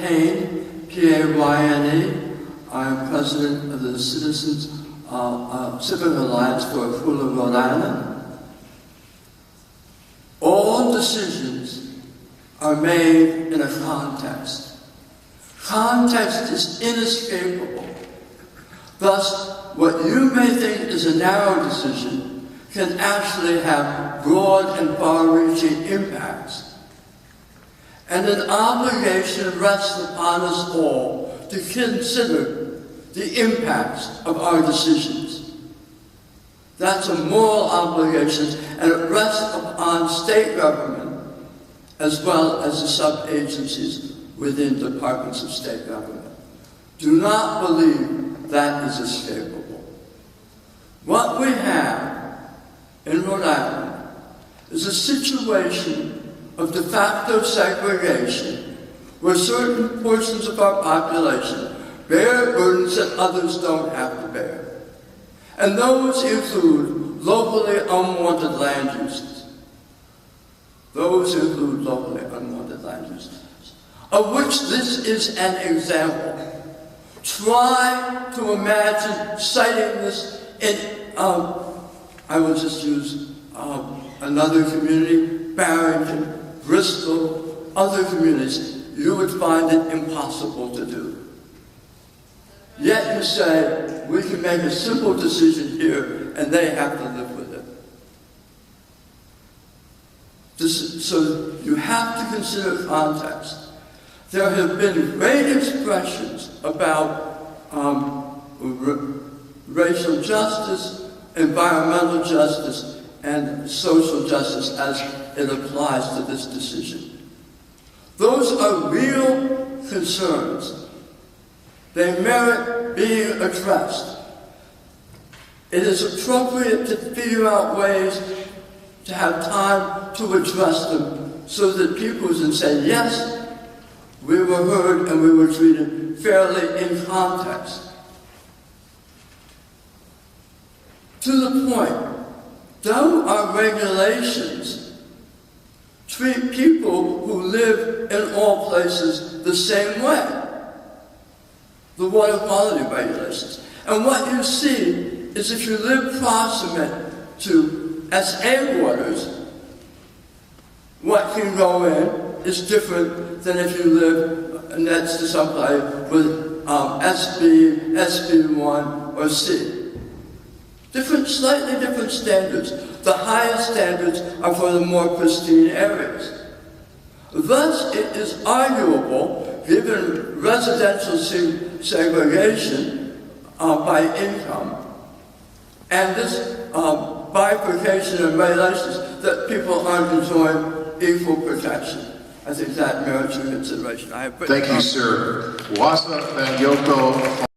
Payne, P-A-Y-N-E. I'm president of the Citizens Civic Alliance for Cooler, Rhode Island. All decisions are made in a context. Context is inescapable. Thus, what you may think is a narrow decision can actually have broad and far-reaching impacts. And an obligation rests upon us all to consider the impacts of our decisions. That's a moral obligation, and it rests upon state government as well as the sub-agencies within departments of state government. Do not believe that is escapable. What we have in Rhode Island is a situation of de facto segregation where certain portions of our population bear burdens that others don't have to bear. And those include locally unwanted land uses. Those include locally unwanted land uses, of which this is an example. Try to imagine citing this in, I will just use another community, Barrington, Bristol, other communities. You would find it impossible to do. Yet you say, we can make a simple decision here, and they have to live with it. So you have to consider context. There have been great expressions about racial justice, environmental justice, and social justice as it applies to this decision. Those are real concerns. They merit being addressed. It is appropriate to figure out ways to have time to address them so that people can say, yes, we were heard and we were treated fairly in context. To the point, though our regulations treat people who live in all places the same way, the water quality regulations. And what you see is if you live proximate to SA waters, what can go in is different than if you live next to someplace with SB, SB1, or C. Slightly different standards. The highest standards are for the more pristine areas. Thus, it is arguable, given residential segregation by income, and this bifurcation in regulations, that people aren't enjoying equal protection. I think that merits your consideration. Thank you, sir. Wasa Banyoko.